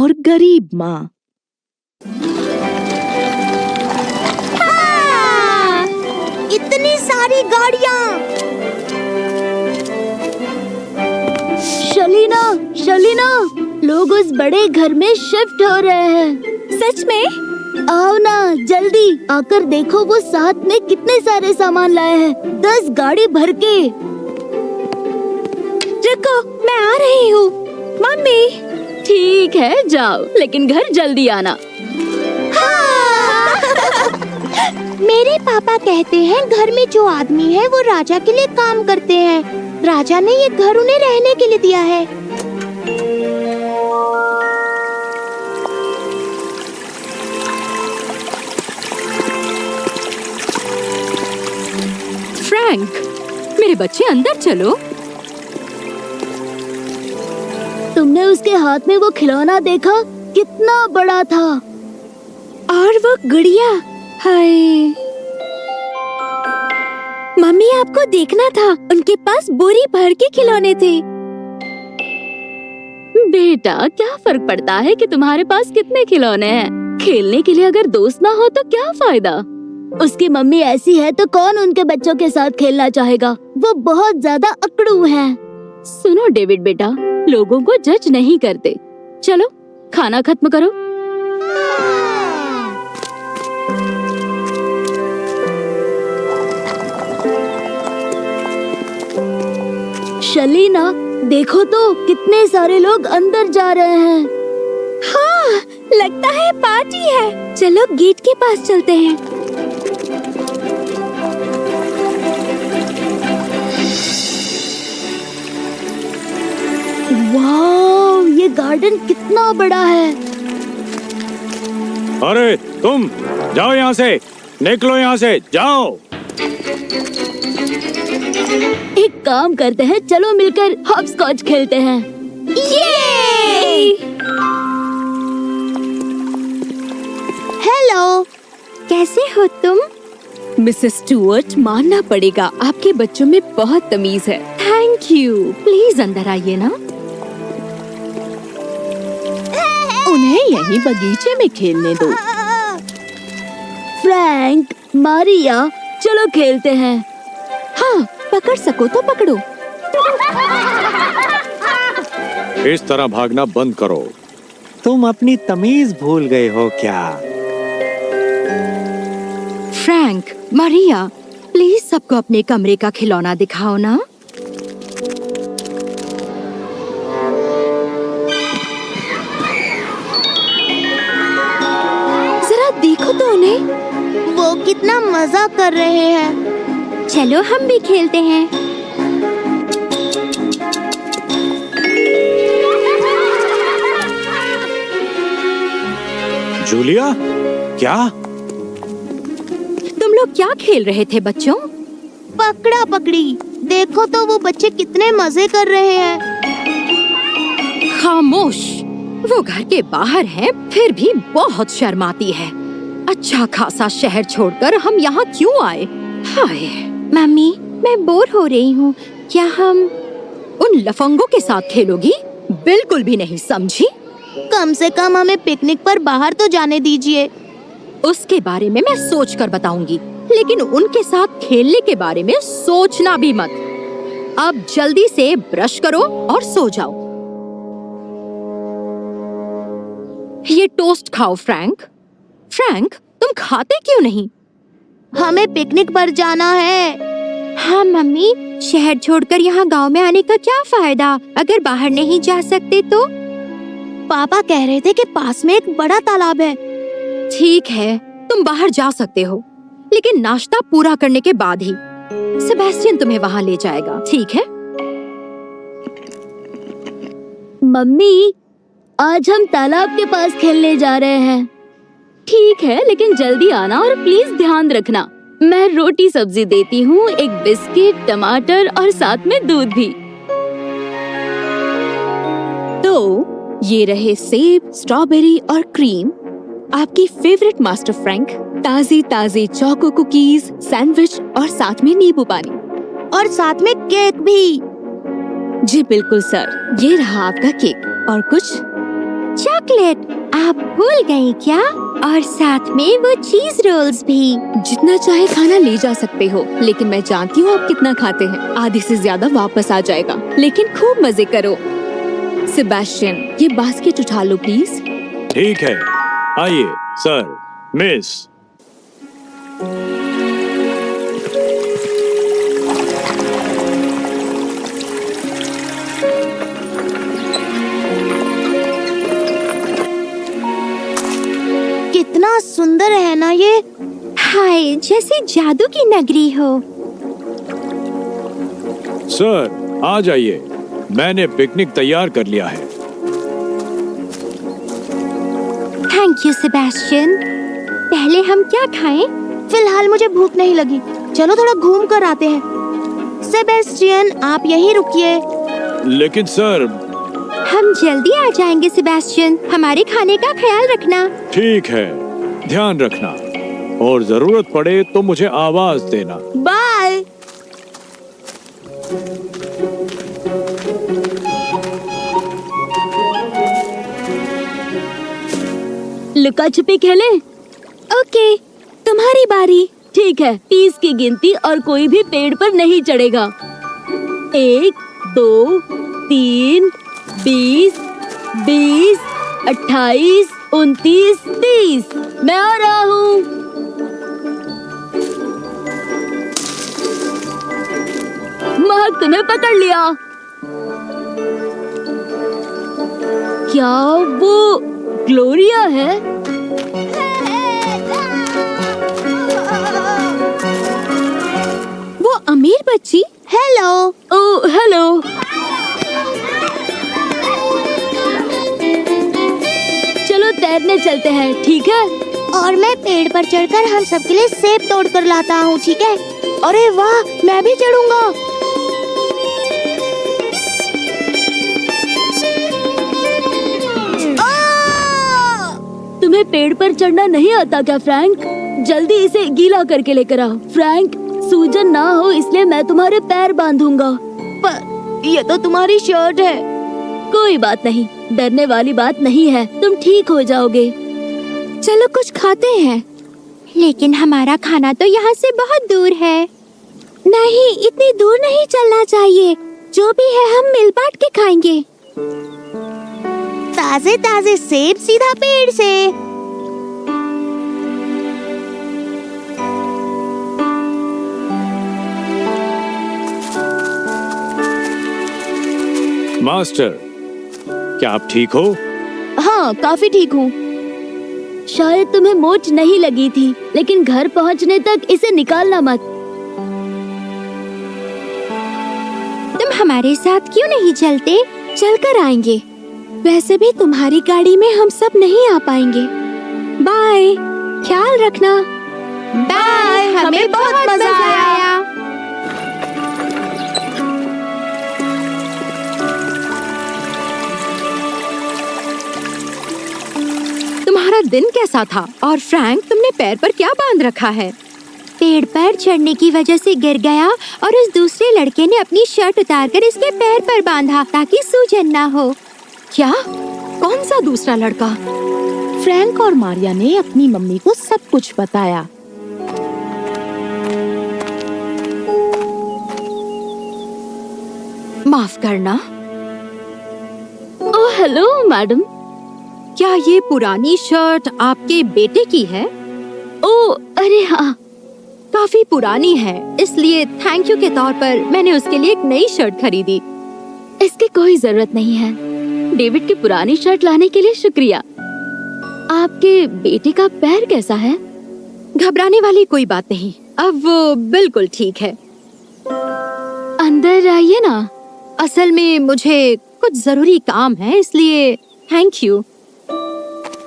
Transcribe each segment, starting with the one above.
और गरीब माँ। इतनी सारी गाड़ियाँ। शलीना, शलीना, लोग उस बड़े घर में शिफ्ट हो रहे हैं। सच में? आओ ना, जल्दी आकर देखो वो साथ में कितने सारे सामान लाए हैं। 10 गाड़ी भर के। रुको, मैं आ रही हूँ। मम्मी। ठीक है, जाओ, लेकिन घर जल्दी आना। मेरे पापा कहते हैं घर में जो आदमी है वो राजा के लिए काम करते हैं। राजा ने ये घर उन्हें रहने के लिए दिया है। फ्रैंक, मेरे बच्चे अंदर चलो। तुमने उसके हाथ में वो खिलौना देखा? कितना बड़ा था। और वो गुड़िया। हाय, मम्मी आपको देखना था, उनके पास बोरी भर के खिलौने थे। बेटा, क्या फर्क पड़ता है कि तुम्हारे पास कितने खिलौने हैं? खेलने के लिए अगर दोस्त ना हो तो क्या फायदा? उसकी मम्मी ऐसी है तो कौन उनके बच्चों के साथ खेलना चाहेगा? वो बहुत ज्यादा अकड़ू है। सुनो डेविड बेटा, लोगों को जज नहीं करते। चलो, खाना खत्म करो। शलीना, देखो तो कितने सारे लोग अंदर जा रहे हैं। हाँ, लगता है पार्टी है। चलो गेट के पास चलते हैं। वाह, ये गार्डन कितना बड़ा है। अरे तुम जाओ यहाँ से, निकलो यहाँ से, जाओ। एक काम करते हैं, चलो मिलकर हॉपस्कॉच खेलते हैं। ये! हेलो, कैसे हो तुम? मिसेस स्टुअर्ट, मानना पड़ेगा, आपके बच्चों में बहुत तमीज है। Thank you. प्लीज अंदर आइए ना। उन्हें यहीं बगीचे में खेलने दो। फ्रैंक, मारिया, चलो खेलते हैं। हाँ, पकड़ सको तो पकड़ो। इस तरह भागना बंद करो। तुम अपनी तमीज भूल गए हो क्या? फ्रैंक, मारिया, प्लीज सबको अपने कमरे का खिलौना दिखाओ ना। जरा देखो तो उन्हें, वो कितना मजा कर रहे हैं। चलो हम भी खेलते हैं। जूलिया, क्या? तुम लोग क्या खेल रहे थे बच्चों? पकड़ा पकड़ी। देखो तो वो बच्चे कितने मजे कर रहे हैं। खामोश, वो घर के बाहर है, फिर भी बहुत शर्माती है। अच्छा खासा शहर छोड़कर हम यहाँ क्यों आए? हाय। मम्मी, मैं बोर हो रही हूँ, क्या हम उन लफंगों के साथ खेलोगी? बिल्कुल भी नहीं, समझी? कम से कम हमें पिकनिक पर बाहर तो जाने दीजिए। उसके बारे में मैं सोच कर बताऊंगी, लेकिन उनके साथ खेलने के बारे में सोचना भी मत। अब जल्दी से ब्रश करो और सो जाओ। ये टोस्ट खाओ फ्रैंक। फ्रैंक, तुम खाते क्यों नहीं? हमें पिकनिक पर जाना है। हाँ मम्मी, शहर छोड़कर यहाँ गांव में आने का क्या फायदा अगर बाहर नहीं जा सकते तो? पापा कह रहे थे कि पास में एक बड़ा तालाब है। ठीक है, तुम बाहर जा सकते हो, लेकिन नाश्ता पूरा करने के बाद ही। सेबेस्टियन तुम्हें वहाँ ले जाएगा, ठीक है? मम्मी, आज हम तालाब के पास खेलने जा रहे हैं। ठीक है, लेकिन जल्दी आना और प्लीज ध्यान रखना। मैं रोटी सब्जी देती हूँ, एक बिस्किट, टमाटर और साथ में दूध भी। तो ये रहे सेब, स्ट्रॉबेरी और क्रीम, आपकी फेवरेट मास्टर फ्रैंक। ताजी ताजी चोको कुकीज, सैंडविच और साथ में नींबू पानी। और साथ में केक भी। जी बिल्कुल सर, ये रहा आपका केक। और कुछ? चॉकलेट आप भूल गई क्या? और साथ में वो चीज रोल्स भी। जितना चाहे खाना ले जा सकते हो, लेकिन मैं जानती हूँ आप कितना खाते हैं। आधे से ज्यादा वापस आ जाएगा, लेकिन खूब मजे करो। सेबेस्टियन, ये बास्केट उठा लो प्लीज। ठीक है, आइए सर, मिस। कितना सुंदर है ना ये। हाय, जैसे जादू की नगरी हो। सर आ जाइए, मैंने पिकनिक तैयार कर लिया है। Thank you Sebastian. पहले हम क्या खाएं? फिलहाल मुझे भूख नहीं लगी। चलो थोड़ा घूम कर आते हैं। सेबेस्टियन आप यहीं रुकिए। लेकिन सर। हम जल्दी आ जाएंगे सेबेस्टियन, हमारे खाने का ख्याल रखना। ठीक है, ध्यान रखना, और जरूरत पड़े तो मुझे आवाज देना। बाय। लुका छुपी खेले? ओके, तुम्हारी बारी। ठीक है, 30 की गिनती और कोई भी पेड़ पर नहीं चढ़ेगा। 1, 2, 3, 20, 20, 28, 29, 30। मैं आ रहा हूँ। महक, तुम्हें पकड़ लिया। क्या वो ग्लोरिया है? वो अमीर बच्ची। हेलो। Oh hello. चलो तैरने चलते हैं, ठीक है? और मैं पेड़ पर चढ़कर हम सबके लिए सेब तोड़ कर लाता हूँ, ठीक है? अरे वाह, मैं भी चढ़ूंगा। तुम्हें पेड़ पर चढ़ना नहीं आता क्या फ्रैंक? जल्दी इसे गीला करके लेकर आओ। फ्रैंक, सूजन ना हो इसलिए मैं तुम्हारे पैर बांधूंगा। पर ये तो तुम्हारी शर्ट है। कोई बात नहीं, डरने वाली बात नहीं है, तुम ठीक हो जाओगे। चलो कुछ खाते हैं। लेकिन हमारा खाना तो यहाँ से बहुत दूर है। नहीं, इतनी दूर नहीं चलना चाहिए। जो भी है हम मिल बांट के खाएंगे। ताजे ताजे सेब सीधा पेड़ से। मास्टर, क्या आप ठीक हो? हाँ, काफी ठीक हूँ। शायद तुम्हें मोच नहीं लगी थी, लेकिन घर पहुँचने तक इसे निकालना मत। तुम हमारे साथ क्यों नहीं चलते? चलकर आएंगे। वैसे भी तुम्हारी गाड़ी में हम सब नहीं आ पाएंगे। बाय, ख्याल रखना। बाय, हमें बहुत मजा आया। तुम्हारा दिन कैसा था? और फ्रैंक, तुमने पैर पर क्या बांध रखा है? पेड़ पर चढ़ने की वजह से गिर गया और उस दूसरे लड़के ने अपनी शर्ट उतारकर इसके पैर पर बांधा ताकि सूजन ना हो। क्या? कौन सा दूसरा लड़का? फ्रैंक और मारिया ने अपनी मम्मी को सब कुछ बताया। माफ करना। Oh hello madam. क्या ये पुरानी शर्ट आपके बेटे की है? ओह अरे हाँ, काफी पुरानी है, इसलिए थैंक यू के तौर पर मैंने उसके लिए एक नई शर्ट खरीदी। इसकी कोई जरूरत नहीं है। डेविड की पुरानी शर्ट लाने के लिए शुक्रिया। आपके बेटे का पैर कैसा है? घबराने वाली कोई बात नहीं, अब वो बिल्कुल ठीक है। अंदर आइए ना। असल में मुझे कुछ जरूरी काम है, इसलिए थैंक यू।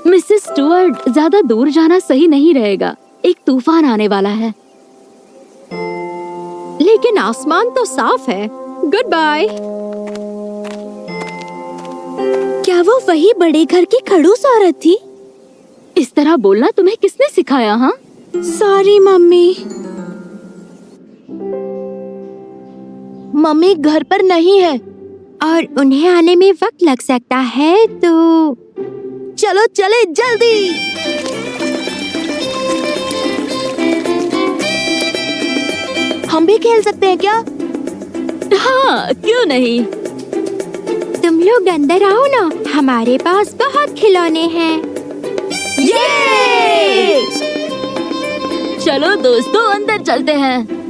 मिसेस स्टुअर्ट, ज्यादा दूर जाना सही नहीं रहेगा, एक तूफान आने वाला है। लेकिन आसमान तो साफ है। Good bye. क्या वो वही बड़े घर की खड़ूस औरत थी? इस तरह बोलना तुम्हें किसने सिखाया? हाँ, सॉरी मम्मी। मम्मी घर पर नहीं है और उन्हें आने में वक्त लग सकता है, तो चलो चले जल्दी। हम भी खेल सकते हैं क्या? हाँ, क्यों नहीं। तुम लोग अंदर आओ ना, हमारे पास बहुत खिलौने हैं। ये! चलो दोस्तों, अंदर चलते हैं।